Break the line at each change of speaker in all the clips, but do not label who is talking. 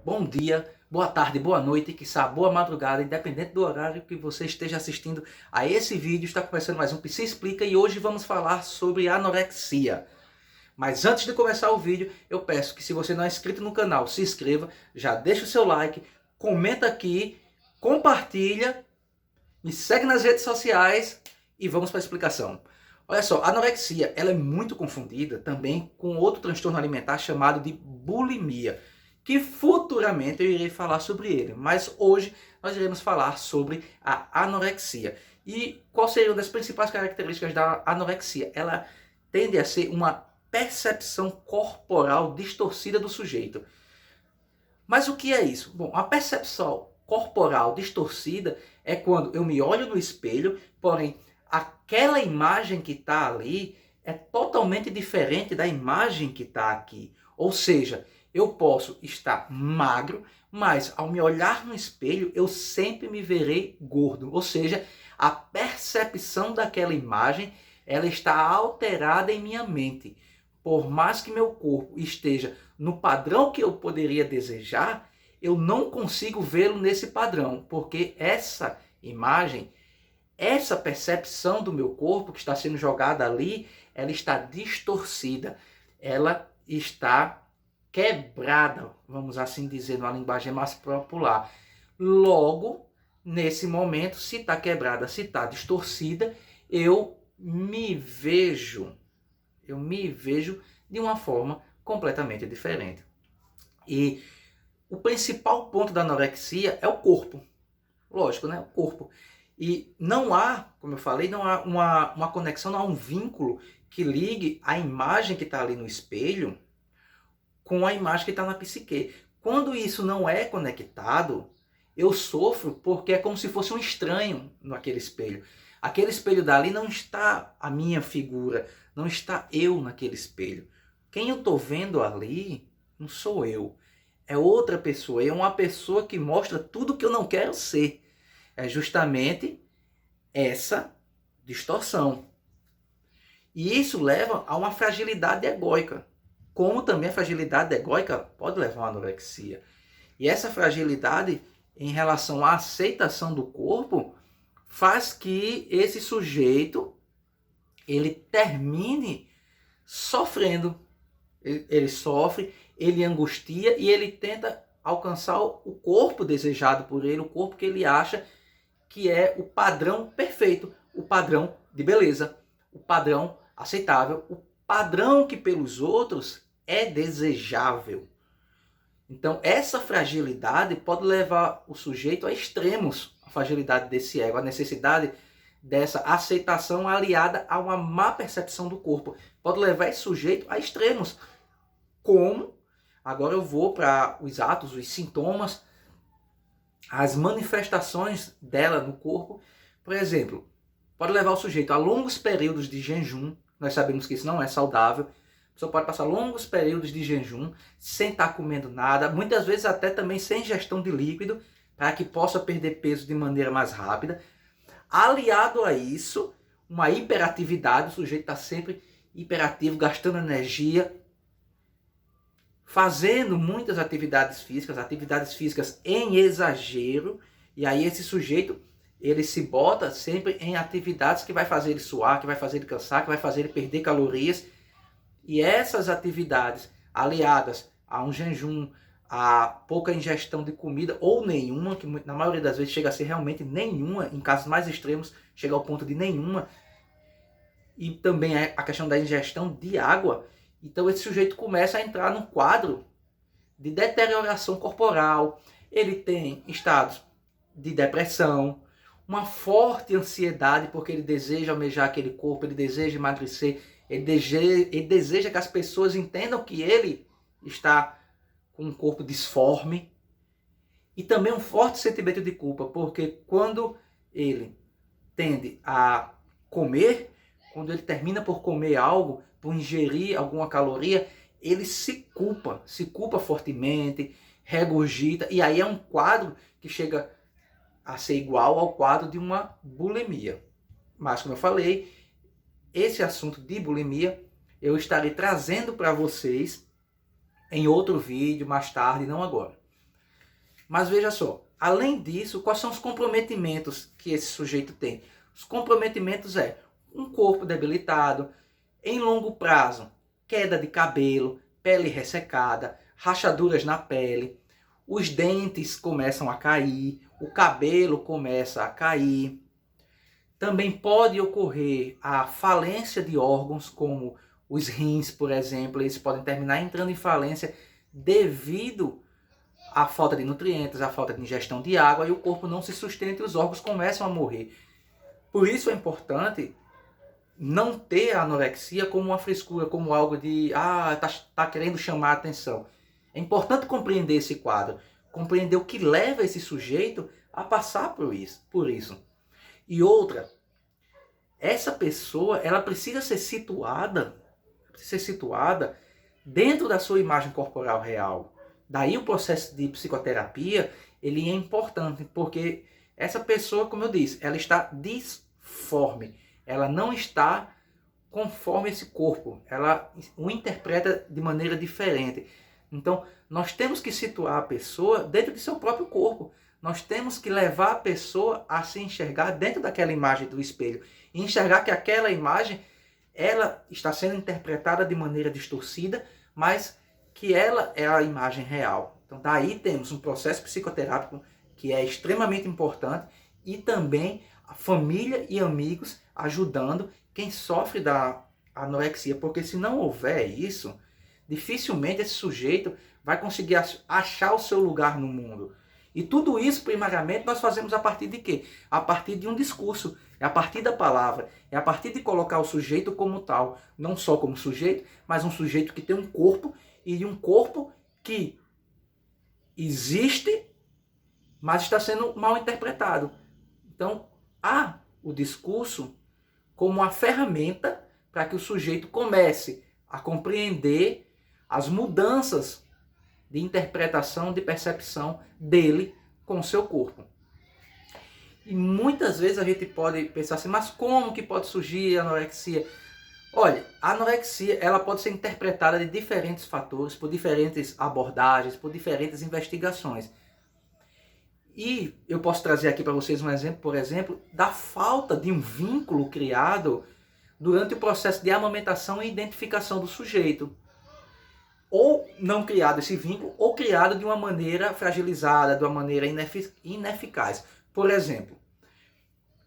bom dia, boa tarde, boa noite, quiçá boa madrugada, independente do horário que você esteja assistindo a esse vídeo. Está começando mais um Psi Explica e hoje vamos falar sobre anorexia. Mas antes de começar o vídeo, eu peço que se você não é inscrito no canal, se inscreva, já deixa o seu like, comenta aqui, compartilha, me segue nas redes sociais e vamos para a explicação. Olha só, a anorexia ela é muito confundida também com outro transtorno alimentar chamado de bulimia, que futuramente eu irei falar sobre ele, mas hoje nós iremos falar sobre a anorexia. E qual seria uma das principais características da anorexia? Ela tende a ser uma percepção corporal distorcida do sujeito. Mas o que é isso? Bom, a percepção corporal distorcida é quando eu me olho no espelho, porém aquela imagem que está ali é totalmente diferente da imagem que está aqui. Ou seja, eu posso estar magro, mas ao me olhar no espelho eu sempre me verei gordo. Ou seja, a percepção daquela imagem ela está alterada em minha mente. Por mais que meu corpo esteja no padrão que eu poderia desejar, eu não consigo vê-lo nesse padrão, porque essa imagem, essa percepção do meu corpo que está sendo jogada ali, ela está distorcida, ela está quebrada, vamos assim dizer, numa linguagem mais popular. Logo, nesse momento, se está quebrada, se está distorcida, eu me vejo de uma forma completamente diferente. E o principal ponto da anorexia é o corpo. Lógico, né? O corpo. E não há, como eu falei, não há uma conexão, não há um vínculo que ligue a imagem que está ali no espelho com a imagem que está na psique. Quando isso não é conectado, eu sofro porque é como se fosse um estranho naquele espelho. Aquele espelho dali não está a minha figura, não está eu naquele espelho. Quem eu estou vendo ali não sou eu, é outra pessoa, é uma pessoa que mostra tudo que eu não quero ser. É justamente essa distorção. E isso leva a uma fragilidade egóica, como também a fragilidade egóica pode levar a uma anorexia. E essa fragilidade em relação à aceitação do corpo faz que esse sujeito ele termine sofrendo. Ele sofre, ele angustia e ele tenta alcançar o corpo desejado por ele, o corpo que ele acha que é o padrão perfeito, o padrão de beleza, o padrão aceitável, o padrão que pelos outros é desejável. Então essa fragilidade pode levar o sujeito a extremos, a fragilidade desse ego, a necessidade dessa aceitação aliada a uma má percepção do corpo. Pode levar esse sujeito a extremos. Como? Agora eu vou para os atos, os sintomas, as manifestações dela no corpo. Por exemplo, pode levar o sujeito a longos períodos de jejum. Nós sabemos que isso não é saudável. A pessoa pode passar longos períodos de jejum sem estar comendo nada, muitas vezes até também sem ingestão de líquido, para que possa perder peso de maneira mais rápida. Aliado a isso, uma hiperatividade, o sujeito está sempre hiperativo, gastando energia, fazendo muitas atividades físicas em exagero, e aí esse sujeito ele se bota sempre em atividades que vai fazer ele suar, que vai fazer ele cansar, que vai fazer ele perder calorias, e essas atividades aliadas a um jejum, a pouca ingestão de comida ou nenhuma, que na maioria das vezes chega a ser realmente nenhuma, em casos mais extremos chega ao ponto de nenhuma, e também a questão da ingestão de água. Então esse sujeito começa a entrar num quadro de deterioração corporal, ele tem estados de depressão, uma forte ansiedade porque ele deseja almejar aquele corpo, ele deseja emagrecer, ele deseja que as pessoas entendam que ele está com um corpo disforme, e também um forte sentimento de culpa, porque quando ele tende a comer, quando ele termina por comer algo, por ingerir alguma caloria, ele se culpa fortemente, regurgita, e aí é um quadro que chega a ser igual ao quadro de uma bulimia. Mas, como eu falei, esse assunto de bulimia eu estarei trazendo para vocês em outro vídeo mais tarde, não agora. Mas veja só, além disso, quais são os comprometimentos que esse sujeito tem? Os comprometimentos é um corpo debilitado, em longo prazo, queda de cabelo, pele ressecada, rachaduras na pele, os dentes começam a cair, o cabelo começa a cair. Também pode ocorrer a falência de órgãos, como os rins, por exemplo, eles podem terminar entrando em falência devido à falta de nutrientes, à falta de ingestão de água, e o corpo não se sustenta e os órgãos começam a morrer. Por isso é importante não ter a anorexia como uma frescura, como algo de, tá querendo chamar a atenção. É importante compreender esse quadro, compreender o que leva esse sujeito a passar por isso. E outra, essa pessoa, ela precisa ser situada dentro da sua imagem corporal real. Daí o processo de psicoterapia, ele é importante, porque essa pessoa, como eu disse, ela está disforme. Ela não está conforme esse corpo. Ela o interpreta de maneira diferente. Então, nós temos que situar a pessoa dentro de seu próprio corpo. Nós temos que levar a pessoa a se enxergar dentro daquela imagem do espelho. E enxergar que aquela imagem, ela está sendo interpretada de maneira distorcida, mas que ela é a imagem real. Então, daí temos um processo psicoterápico que é extremamente importante e também a família e amigos ajudando quem sofre da anorexia. Porque se não houver isso, dificilmente esse sujeito vai conseguir achar o seu lugar no mundo. E tudo isso, primariamente, nós fazemos a partir de quê? A partir de um discurso, é a partir da palavra, é a partir de colocar o sujeito como tal, não só como sujeito, mas um sujeito que tem um corpo, e um corpo que existe, mas está sendo mal interpretado. Então, há o discurso como uma ferramenta para que o sujeito comece a compreender as mudanças de interpretação, de percepção dele com o seu corpo. E muitas vezes a gente pode pensar assim, mas como que pode surgir a anorexia? Olha, a anorexia ela pode ser interpretada de diferentes fatores, por diferentes abordagens, por diferentes investigações. E eu posso trazer aqui para vocês um exemplo, por exemplo, da falta de um vínculo criado durante o processo de amamentação e identificação do sujeito. Ou não criado esse vínculo, ou criado de uma maneira fragilizada, de uma maneira ineficaz. Por exemplo,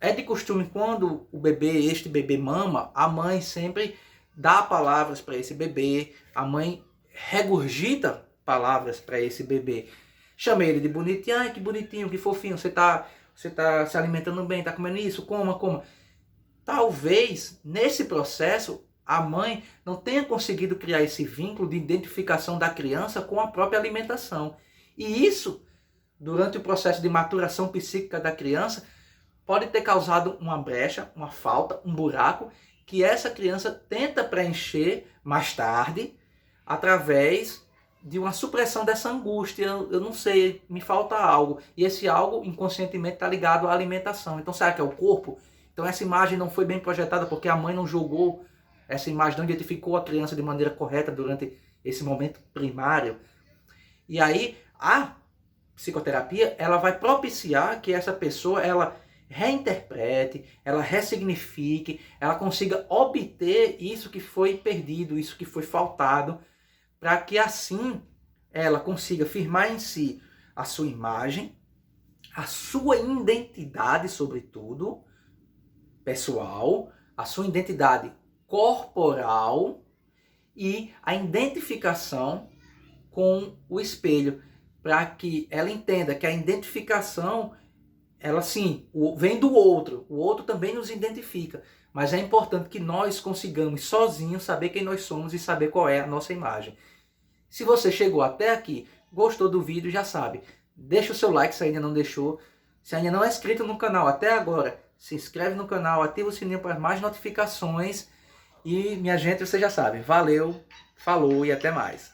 é de costume quando este bebê mama, a mãe sempre dá palavras para esse bebê, a mãe regurgita palavras para esse bebê. Chama ele de bonitinho, ai que bonitinho, que fofinho, você tá se alimentando bem, tá comendo isso, coma. Talvez nesse processo a mãe não tenha conseguido criar esse vínculo de identificação da criança com a própria alimentação. E isso, durante o processo de maturação psíquica da criança, pode ter causado uma brecha, uma falta, um buraco, que essa criança tenta preencher mais tarde, através de uma supressão dessa angústia. Eu não sei, me falta algo. E esse algo, inconscientemente, está ligado à alimentação. Então, será que é o corpo? Então, essa imagem não foi bem projetada porque a mãe não jogou essa imagem, não identificou a criança de maneira correta durante esse momento primário. E aí, a psicoterapia, ela vai propiciar que essa pessoa, ela reinterprete, ela ressignifique, ela consiga obter isso que foi perdido, isso que foi faltado, para que assim ela consiga firmar em si a sua imagem, a sua identidade, sobretudo, pessoal, a sua identidade corporal e a identificação com o espelho, para que ela entenda que a identificação, ela sim, vem do outro, o outro também nos identifica, mas é importante que nós consigamos sozinhos saber quem nós somos e saber qual é a nossa imagem. Se você chegou até aqui, gostou do vídeo, já sabe, deixa o seu like se ainda não deixou, se ainda não é inscrito no canal até agora, se inscreve no canal, ativa o sininho para mais notificações e, minha gente, você já sabe, valeu, falou e até mais.